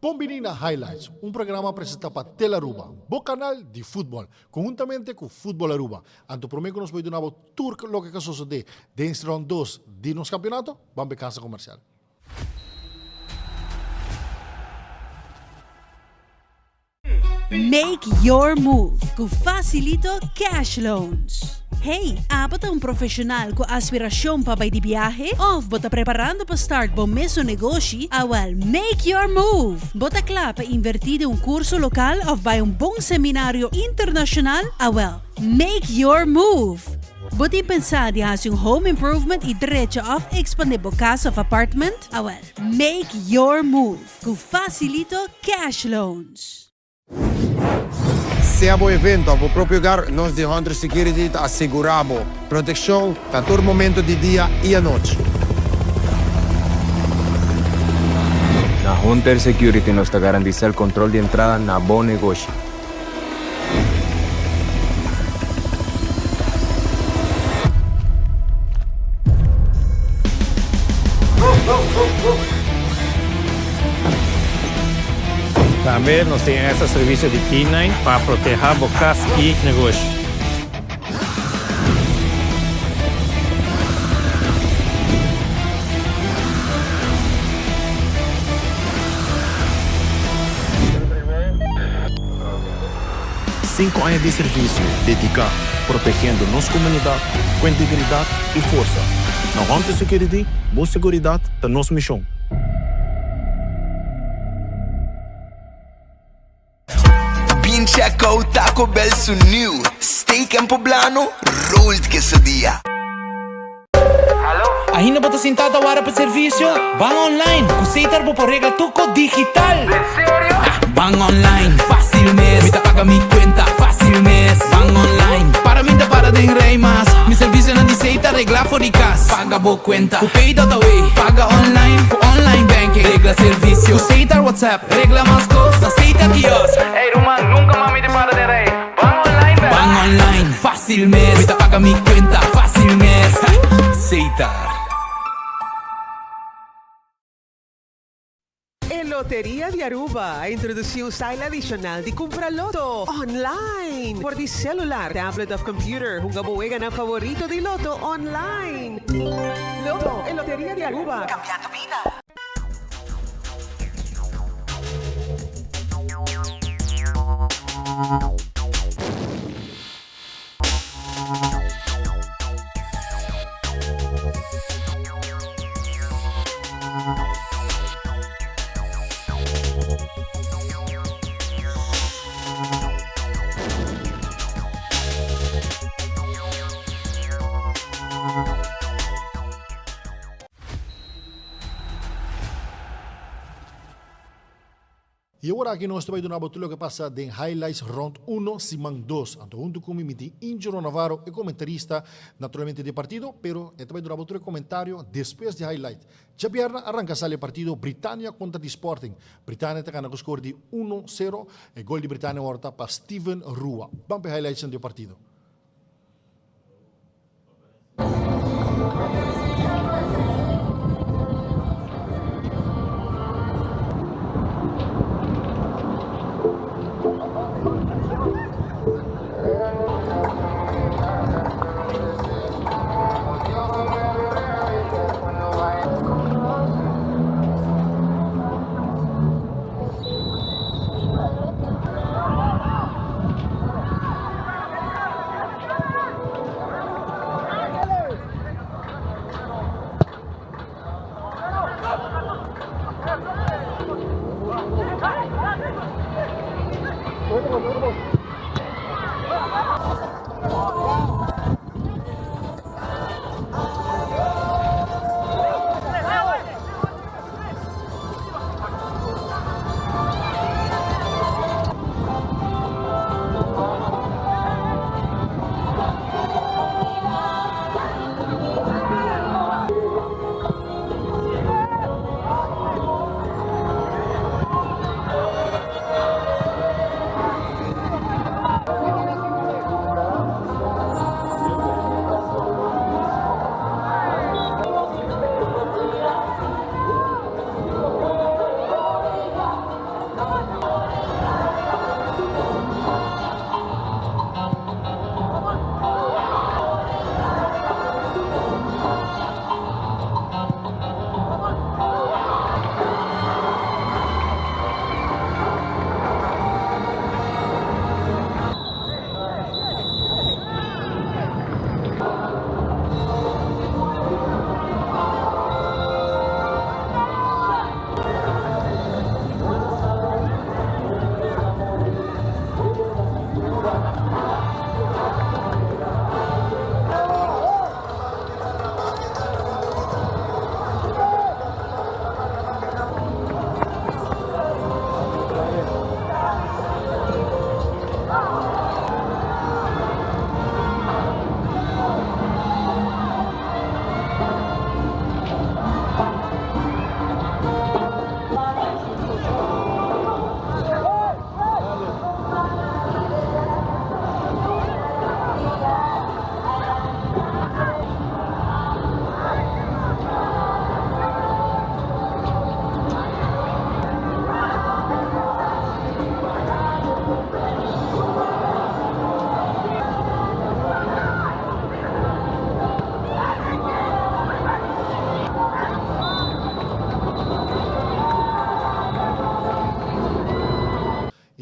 Bombinina Highlights, un programa presentado para Telaruba, bom canal de fútbol, conjuntamente con Fútbol Aruba. Anto prometo que nos voy a dar un tour lo que sucede dentro round 2 de nuestro campeonato, vamos a casa comercial. Make your move com Facilito Cash Loans. Hey, bota um profissional com aspiração para ir de viagem? Ou bota preparando para start bom mesmo negócio? Well, make your move. Bota claro para invertir em um curso local ou vai bom seminário internacional? Well, make your move. Bota pensar de fazer home improvement e direito of expandir a casa ou apartment? Well, make your move com Facilito Cash Loans. Se a bom evento, a bom próprio lugar, nós de Hunter Security asseguramos proteção para todo momento de dia e a noite. Na Hunter Security nos garantiza o controle de entrada na bom negócio. Também nós temos esse serviço de K9 para proteger bocas e negócio. Cinco anos de serviço dedicado, protegendo nossa comunidade com integridade e força. Na Hunter Security, boa segurança da nossa missão. Check out Taco Bell su new steak en poblano rolled quesadilla. Ainda bota sentada a hora para serviço? Van online, aceitar por regra tuco digital. Sério? Van online, fácil mes. Me paga mi cuenta, fácil mes. Van online, para mim para de rei mas. Mi serviço não aceita regla for de casa. Paga bo cuenta, o pay dot away. Paga online, com online banking. Regla serviço, aceita WhatsApp. Regla mais costa, aceita kiosco. Hey Roman, nunca mami te para de rei. Van online, ¿verdad? Van online, fácil mes. Me paga mi cuenta, fácil mes. Aceitar. Loteria de Aruba introduziu um style adicional de comprar loto online por de celular, tablet ou computer. Um gaboega na favorito de loto online. Loto em Loteria de Aruba. Cambiando vida. E agora aqui nós estamos dando tudo o que passa em Highlights Round 1, Simão 2. Então, junto com mim, Injuro Navarro, e comentarista, naturalmente, de partido, pero estamos dando tudo o comentário depois de Highlight. Já pierna arranca sale partido Britânia contra de Sporting. Britânia está com score de 1-0, e gol de Britânia horta para Steven Rua. Vamos para Highlights do partido.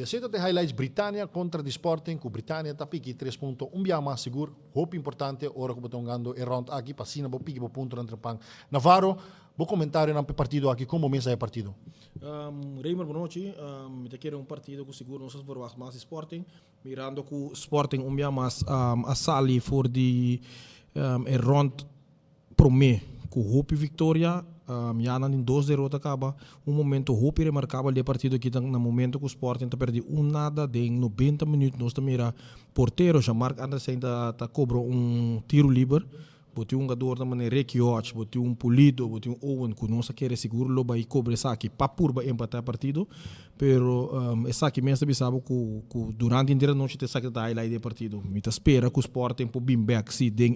aceita de highlights Britânia contra de Sporting, com Britânia tá pique 3 pontos, biama seguro, hope importante, ora que botão gando e round aqui, passina, bo pique bo ponto entre pang. Navarro, bo comentário na partido aqui, como mensa é partido? Reimer, boa noite. Me te quero partido que seguro nós verwacht mais Sporting, mirando que Sporting biama a sali for de round pro me, com hope vitória. Já em 2 derrotas acaba momento hope remarcável de partido que no momento que o Sporting perde nada de 90 minutos nós mira porteiro já Mark Andersen cobra tiro livre botou jogador da maneira Rekiot botou Pulido botou Owen que nós quer seguro lo vai cobre aqui para purba empatar partido pero essa aqui mesmo sabe que durante inteira noite te saca da highlight de partido me espera que o Sporting por bem back se den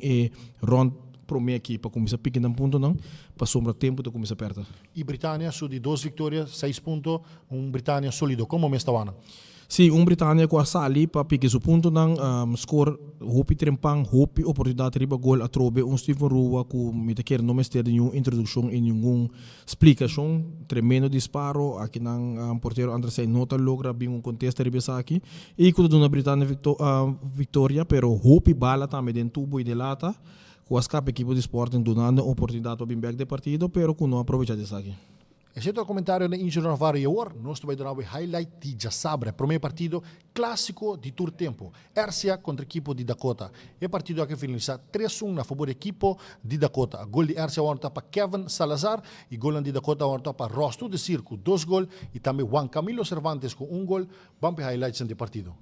round para minha equipa começa a picar um ponto não passou um tempo de começar a perder. E Britânia su de 2 vitórias 6 pontos Britânia sólido como me estava? Sim, Britânia com a sali para pique su ponto não score hopi trempang hopi oportunidade riba gol a trobe Stephen Rua que me te quer não me ter nenhuma introdução e nenhuma explicação tremendo disparo aqui nang porteiro Andersen nota logra bem contexto riba aqui e quando dona Britânia vitória pero hopi bala também dentro tubo e de lata com as cap equipo de Sporting donando oportunidade para back de partido, pero que não aproveitar disso aqui. Exceto o comentário de Ingeniero Navarro e agora, nós vamos dar um highlight de Jasabre, primeiro partido clássico de tur tempo, Ercia contra a equipe de Dakota. E partido que finaliza 3-1 a favor da equipe de Dakota. Gol de Ercia ontem para Kevin Salazar e gol de Dakota ontem para Rosto de Circo, 2 gols e também Juan Camilo Cervantes com 1 gol. Vamos para highlights de partido.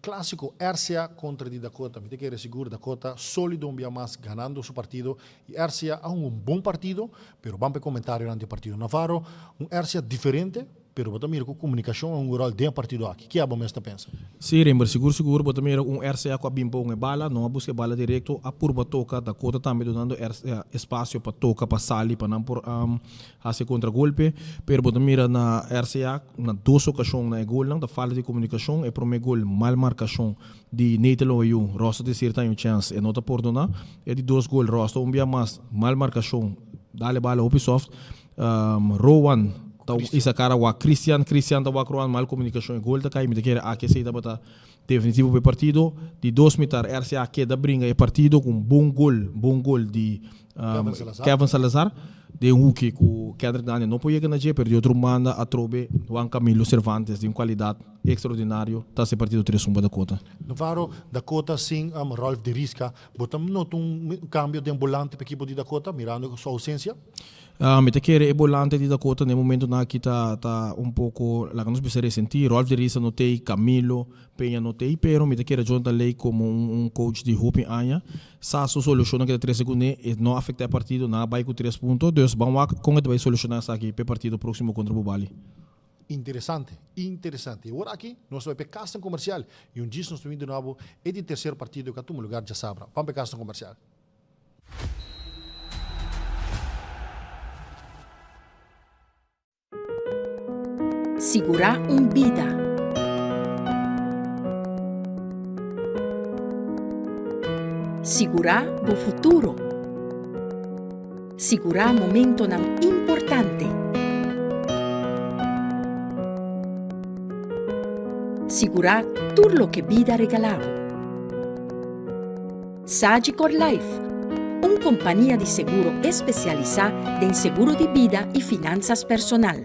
clássico Ercia contra de Dakota. Me que seguro Dakota sólido un día más ganando su partido y Ercia ha un buen partido, pero vamos a comentar durante el partido. Navarro, un Ercia diferente, pero botamir com comunicação é um rol de partido aqui. Que é bom esta pensa? Sim, Rember, seguro botamir RCA com a bimpo bala, não busca bala direto, a purba toca, da cota também dando espaço para toca, para salir, para não por fazer contra-golpe, pero botamir na RCA, na duas ocasiões na gol, não da falta de comunicação, é para o gol mal marcação de Nathan Oyu, Rosta de certa chance, é nota por donar, é de dois gols, Rosta, dia mais mal marcação, dale bala, Ubisoft, Rowan, Isa cara wa Christian tawa kroan mal comunicação e gol da kai me quer aqui sei bota definitivo pe partido de 2 meter RCA que da bringa e partido com bom gol de Kevin Salazar de hoekje ku Kendrick Daniel não podia ganhar perdeu outro manda a trobe Juan Camilo Cervantes de qualidade extraordinário tá se partido 3-1 Dakota. Navarro, Dakota sim Rolf de Risca, botam not cambio de volante para equipo de Dakota, mirando sua ausência. Me te quer e volante de Dakota no momento na que tá um pouco lá que nos precisa sentir Rolf de Risca notei Camilo Peña notei pero me te quer John Lei como coach de Hopi Anya sa soluciona que 3 segundos e não afeta o partido na vai com 3 pontos dus vamos com vai solucionar isso aqui para partido próximo contra o Bubali. Interessante. Agora aqui, nós vamos para casa comercial e dia nós estamos de novo é de terceiro partido que todo lugar já sabe. Vamos para casa comercial. Segurar vida. Segurar o futuro. Segurar momento não importante. Segurar tudo lo que vida regalava. Sagicor Life, uma companhia de seguro especializada em seguro de vida e finanças personal.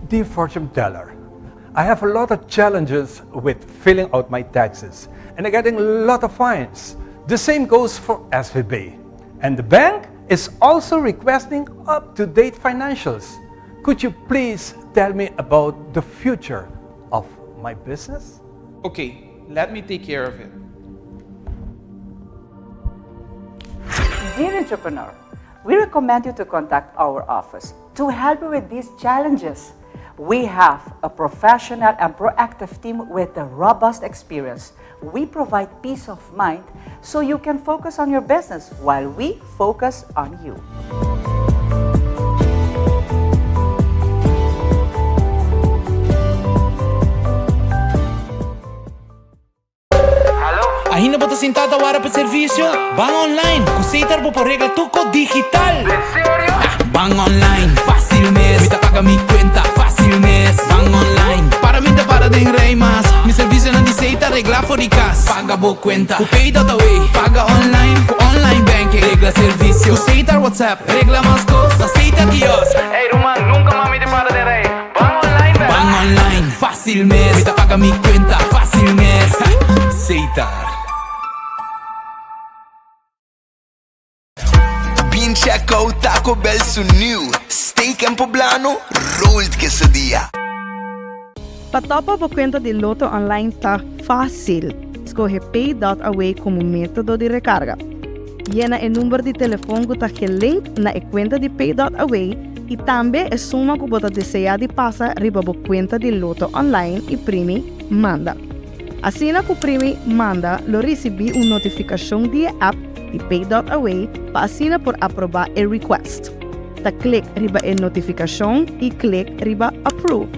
Dear fortune teller, I have a lot of challenges with filling out my taxes and I'm getting a lot of fines. The same goes for SVB. And the bank is also requesting up-to-date financials. Could you please tell me about the future of my business? Okay, let me take care of it. Dear entrepreneur, we recommend you to contact our office to help you with these challenges. We have a professional and proactive team with a robust experience. We provide peace of mind so you can focus on your business while we focus on you. Ainda bota sentada para o serviço? Van online, kusitar po por regla tuco digital. ¿En serio? Van online, fácil mes. Me paga mi cuenta, fácil mes. Van online, para mim para de rei mas. Mi serviço não diceita regla for de cas. Paga bo cuenta, ku pay.away. Paga online, ku online banking. Regla serviço, kusitar WhatsApp. Regla mas costa, aceita kios. Hey Roman, nunca mami te para de rey. Van online, ¿verdad? Van online, fácil mes. Me paga mi cuenta, fácil mes. Aceitar. Check out Taco Bell su new steak en poblano rolled quesadilla. Patopa por conta de Loto Online está fácil. Escolhe Pay.away como método de recarga. Llena o número de telefone que está link na conta de Pay.away e também a suma que você deseja de passar riba a conta de Loto Online e primi manda. Assim que o primi manda, lo recebi uma notificação de app de Pay.away para assinar por aprovar o request. Ta clique riba a notificação e clique riba approve.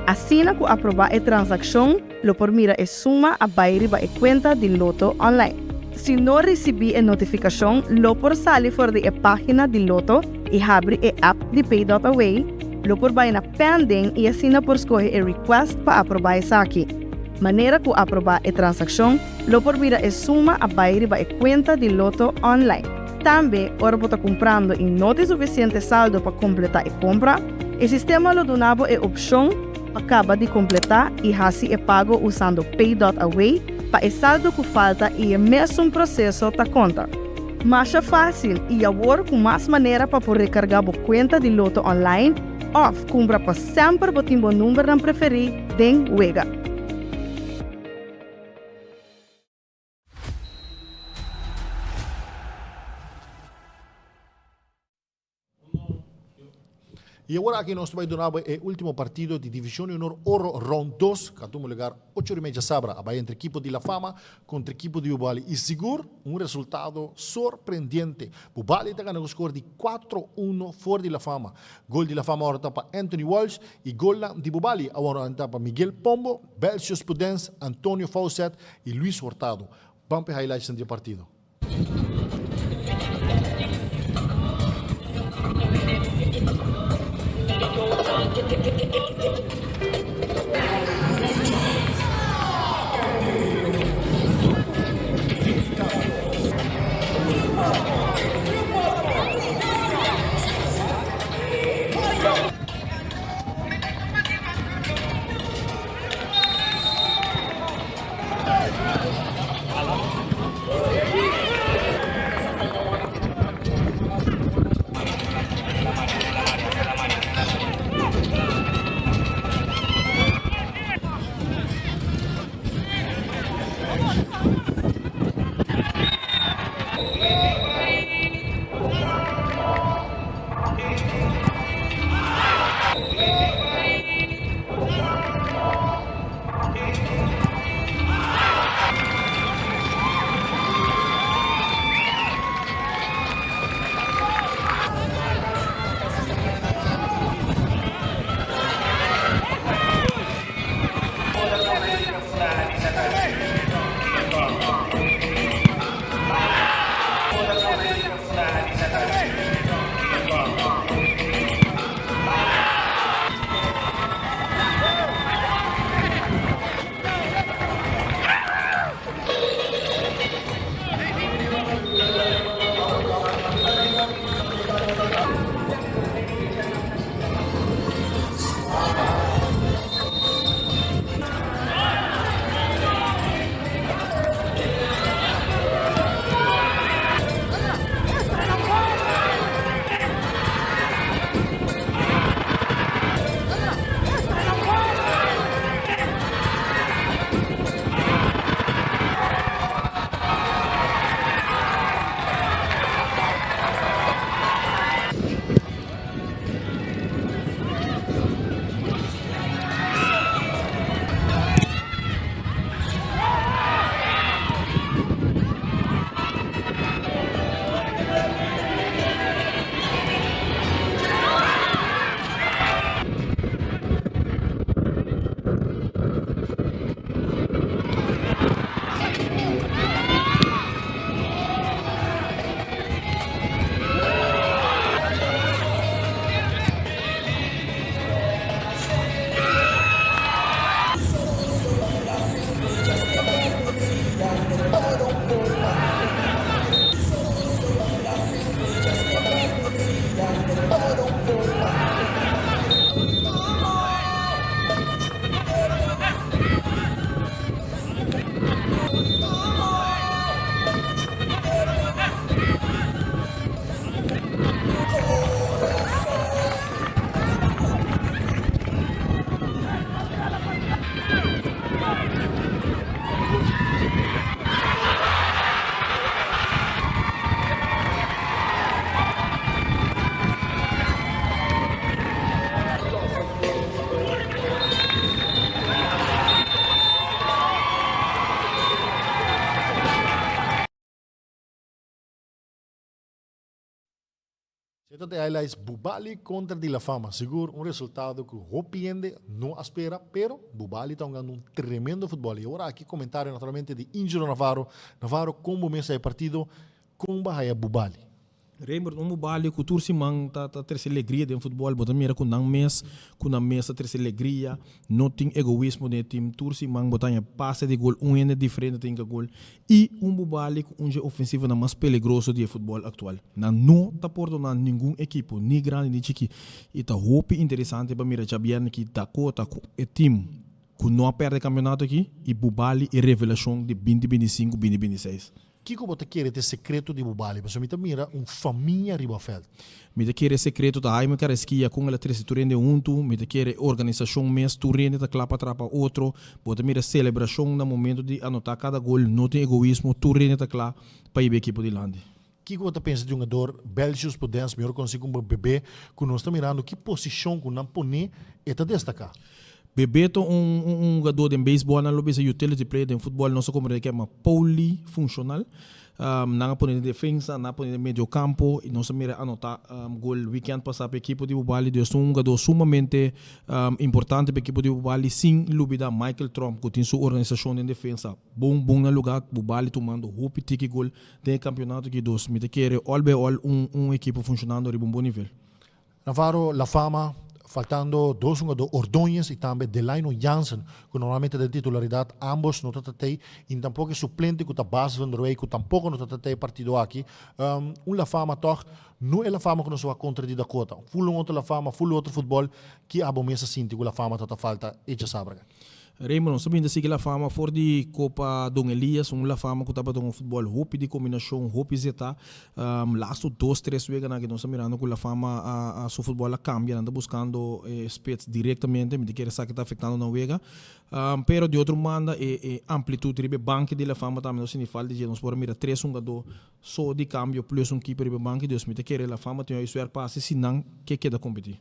Assina que aprovar a transação, lo por mira a suma a vai riba a conta de Loto Online. Se não recebi a notificação, lo por sair fora da página de Loto e abre a app de Pay.away, lo por vai na pending e assina por escolher a request para aprovar isso aqui. Maneira que aprovar a transação, lo por mira a suma a vai riba a conta de Loto Online. Também, ora você comprando e não tem suficiente saldo para completar a compra, o sistema lo donava a opção acaba de completar e assim é pago usando Pay.away para o saldo que falta e é mesmo processo da conta. Mas é fácil e agora com mais maneira para poder recargar a conta de Loto Online ou comprar para sempre o timbo número não preferir den Wega. E agora aqui nós vamos dar o último partido de Divisão de Honor Oro Round 2, que toma lugar 8h30 sabra, entre equipo de La Fama contra equipo de Bubali. E seguro, resultado surpreendente. Bubali está ganhando o score de 4-1 fora de La Fama. Gol de La Fama agora está para Anthony Walsh e gol de Bubali agora está para Miguel Pombo, Belcius Pudens, Antonio Fawcett e Luis Hurtado. Vamos para highlights do partido. Então, tem highlights Bubali contra De La Fama. Seguro, resultado que o Hopiende não espera, pero Bubali está jogando tremendo futebol. E agora aqui comentário naturalmente de Índio Navarro. Navarro, como mesa de partido, como vai Bubali? Reimer, Bubali, que o Turcimang tá terceira alegria dentro do futebol, bota mira com a mesa terceira alegria, não tem egoísmo dentro do time. Turcimang bota passe de gol, é diferente tem que gol. E Bubali com ofensiva na mais peligroso do futebol atual. Não tá por donar nenhum equipo, nem grande nem chique. E tá hope interessante para mira Jabian que Dakota é time que não perde campeonato aqui e Bubali é revelação de 2025, 2026. O que você quer ter secreto de Bubali? Porque você mira família Ribafeld. Me quer secreto da Aime Caresquia com eletricidade turende unto, me quer organização mês turende da clapa trapa outro, bota mira celebração no momento de anotar cada gol, não tem egoísmo, turende da clapa para ir equipe de lande. O que você pensa de um jogador Belgius Podens, melhor consigo um bebê, que nós estamos mirando que posição que não pone e está destacar? Bebeto jogador de beisebol na lobby utility player de futebol nosso como que é uma polifuncional não pode de defesa não pode de meio campo e nós mira anotar gol weekend passar para a equipe de Bubali de um jogador sumamente importante para a equipe de Bubali sem dúvida Michael Trump que tem sua organização de defesa bom no lugar Bubali tomando hope tiki gol de campeonato que dos me quer all by all equipe funcionando de bom nível. Navarro, La Fama, faltando dois jogadores, Ordóñez e também Delano Jansen, que normalmente de titularidade, ambos não tratei, e tampouco suplente que está base van der Wey, que tampouco não tratei partido aqui. La Fama toch, não é La Fama que nós vamos contra de Dakota. Full outro La Fama, full outro futebol, que a bomesa sinti que La Fama está falta, e já sabe. Raymond, sabendo que La Fama for de Copa Dom Elias, La Fama que estava um futebol hope de combinação, hope zeta, last 2-3 vezes que nós mirando que La Fama a seu futebol cambia, anda buscando spets diretamente, me quer saber que está afetando na vega, pero de outro manda amplitude ribe banque de La Fama também não se falta de nós por mira 3 jogador só de cambio plus keeper ribe banque, Deus me quer La Fama tem isso passe senão que queda competir.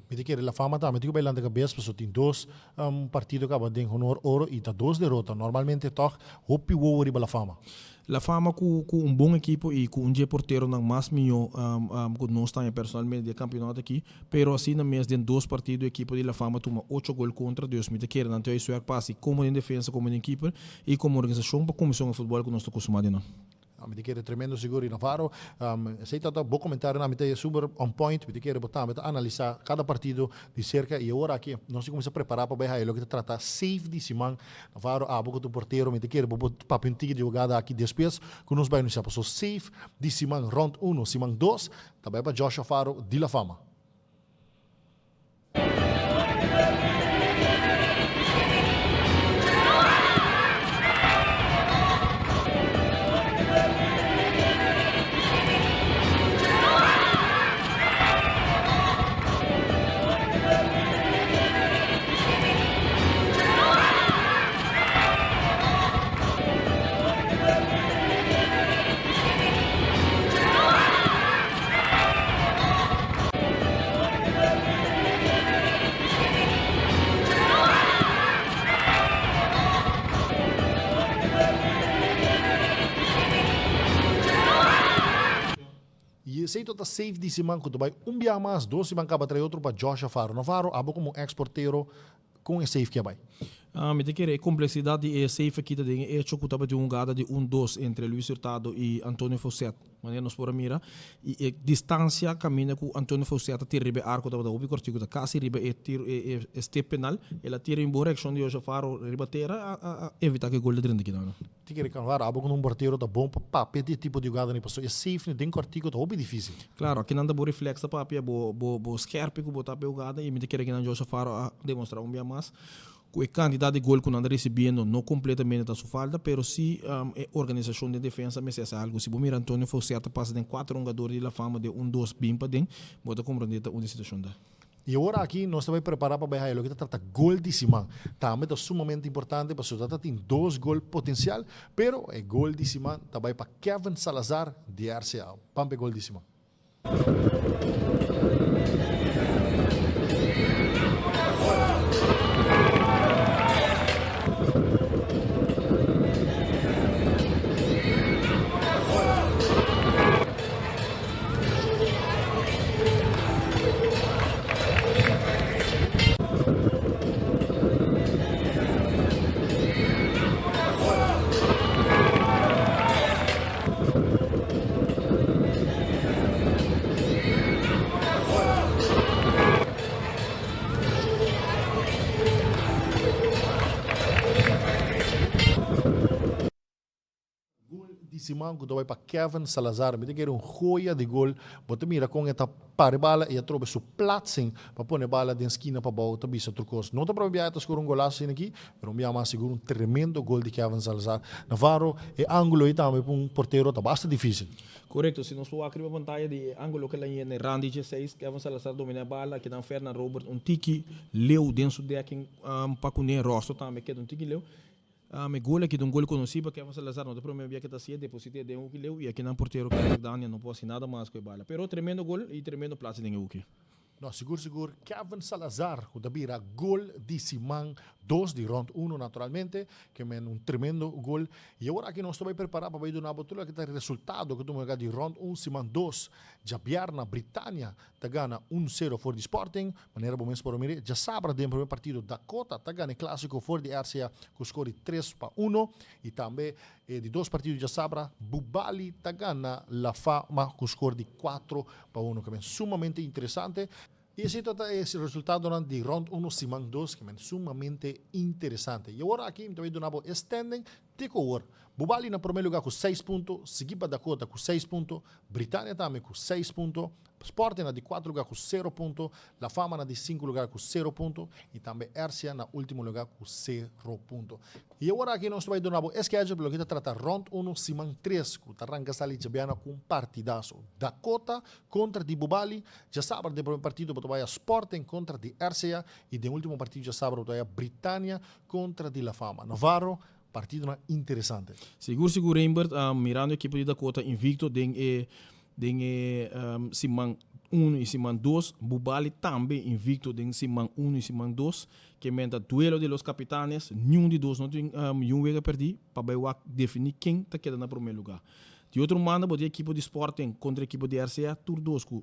Me quer La Fama também, digo bem lá de cabeça, porque tem dois partidos que acabam de honor ouro e tá dois derrotas. Normalmente toch hope o riba La Fama. La Fama com bom equipo e com dia porteiro não mais melhor que nós estamos personalmente de campeonato aqui, pero assim na mês de 2 partidos a equipe de La Fama toma 8 gols contra Deus me quer não tem isso passe como em defesa como em equipe e como organização para comissão de futebol que nós estamos acostumados não. Me quer tremendo seguro e Navarro. Sei que bom comentário na é super on point. Me quer botar, analisar cada partido de cerca e agora aqui nós começamos a preparar para ver o que tratar safe de Simão Navarro. Boca do porteiro, me quer botar pintiga de jogada aqui depois que nós vamos iniciar. So safe de Simão round 1, Simão 2, também para Joshua Faro de La Fama. Sei que safe de Simão, que vai dia mais, 2 Simão acaba de outro para Joshua Faro. Navarro, como exporteiro com o safe que vai. Me quer a complexidade e safe aqui da é hecho que estava de jogada de 1-2 entre Luis Hurtado e Antônio Fawcett. Maneira nós por mira e distância caminha com Antônio Fawcett tira ribe arco da ubi cortico da casa ribe e tiro e step penal ela tira em boa direção de Joshua Faro ribatera a evitar que gol de dentro aqui não. Te quer canvar com porteiro da bom para pedir tipo de jogada nem passou. É safe nem cortico tá bem difícil. Claro, aqui não dá bo reflex da papia bo scarpe que botar pe jogada e me quer que não Joshua Faro a demonstrar dia mais. A quantidade de gol que não anda recebendo não completamente da sua falta, pero se a organização de defesa me é algo. Se o Mira Antônio Fawcett passa de 4 jogadores de La Fama de 1-2 bem para dentro, pode compreender uma situação da. E agora aqui nós estamos preparados para ver o que trata gol de Simão. Também é sumamente importante, porque o tem 2 gols potencial, pero o gol de Simão também para Kevin Salazar de RCA. Pampe gol de Simão. Simão, que vai para Kevin Salazar, me tem joia de gol, bota mira com esta pare bala e a trobe su plaatsen para pôr a bala de esquina para baixo, também se trocou. Não está para enviar escuro golaço aqui, mas enviar mais seguro tremendo gol de Kevin Salazar. Navarro e ângulo e também para porteiro está bastante difícil. Correto, se nós for aqui a pantalla de ângulo que lá em Randy 16, Kevin Salazar domina a bala, que dan Fernando Robert, tiki leu dentro do decking para com rosto também, que tiki leu. Me gol aqui, gol conhecido, Kevin Salazar, não tem problema, que está assim, depositei de que leu, e aqui na porteiro, que Daniel não pode nada mais com a bala. Pero tremendo gol e tremendo place de Uki. No, seguro, Kevin Salazar, que dabira gol de Simão 2 de round 1 naturalmente, que é tremendo gol. E agora aqui nós estamos preparados para ir na batalha que está o resultado que estamos de round 1, Simão 2, Javier na Britânia, está ganha 1-0 for the Sporting, maneira bom mesmo para o Mire. Já sabe, no primeiro partido, Dakota, está ganha clássico for the RCA, com score 3-1, e também de 2 partidos já sabe, Bubali está ganha La Fama, com score de 4-1, que é sumamente interessante. E esse é o resultado de round 1, Simão 2, que é sumamente interessante. E agora aqui, também do Nabo standing, takeover. Bubali na primeiro lugar com 6 pontos, seguido Dakota com 6 pontos, Britânia também com 6 pontos, Sporting na de 4 lugar com 0 pontos, La Fama na de 5 lugar com 0 pontos e também RCA na último lugar com 0 pontos. E agora aqui nós vamos do Nabo schedule, pelo que está tratando round 1, Simão 3, que arranca ali Jabiana com partidaço. Dakota contra de Bubali, já sabe, de primeiro partido vai a Sporting contra de RCA e de último partido já sabe, vai a Britânia contra de La Fama. Navarro, partido interessante. Seguro, Reinberg, mirando a equipe de Dakota invicto, Simão 1 e Simão 2, Bubali também invicto em Simão 1 e Simão 2, que menta duelo de los capitanes, nenhum de dois não tem vez a perder, para definir quem está quedando no primeiro lugar. De outro manda, a equipe de Sporting contra a equipe de RCA, tur 2 com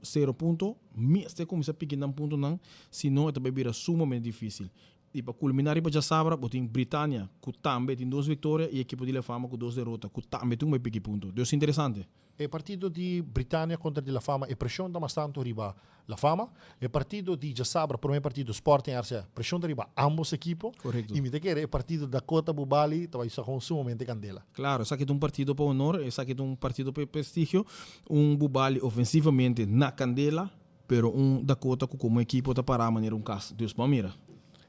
0 pontos, mesmo como se pequeno ponto não, senão também vira sumamente difícil. E para culminar, já sabe, tem Britânia, que também tem 2 vitórias, e a equipe de La Fama com 2 derrotas, que também tem um pequeno ponto. Deus interessante. O partido de Britânia contra de La Fama, pressão da bastante riba La Fama. O partido de Jassabra, primeiro partido, Sporting RCA, pressão da riba ambos equipos. Correto. E me quer o partido da Dakota Bubali, também está com sumamente candela. Claro, essa aqui é um partido para honor, essa aqui é um partido para prestígio, Bubali ofensivamente na candela, pero Dakota como equipe está para a maneira caso. Deus para mira.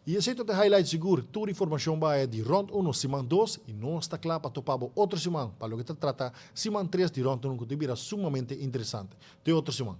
E esse é o highlight seguro. Toda informação vai de round 1, Simão 2, e não está claro para topar outro Simão, para o que trata Simão 3 de round 1, que devia sumamente interessante. De outro Simão.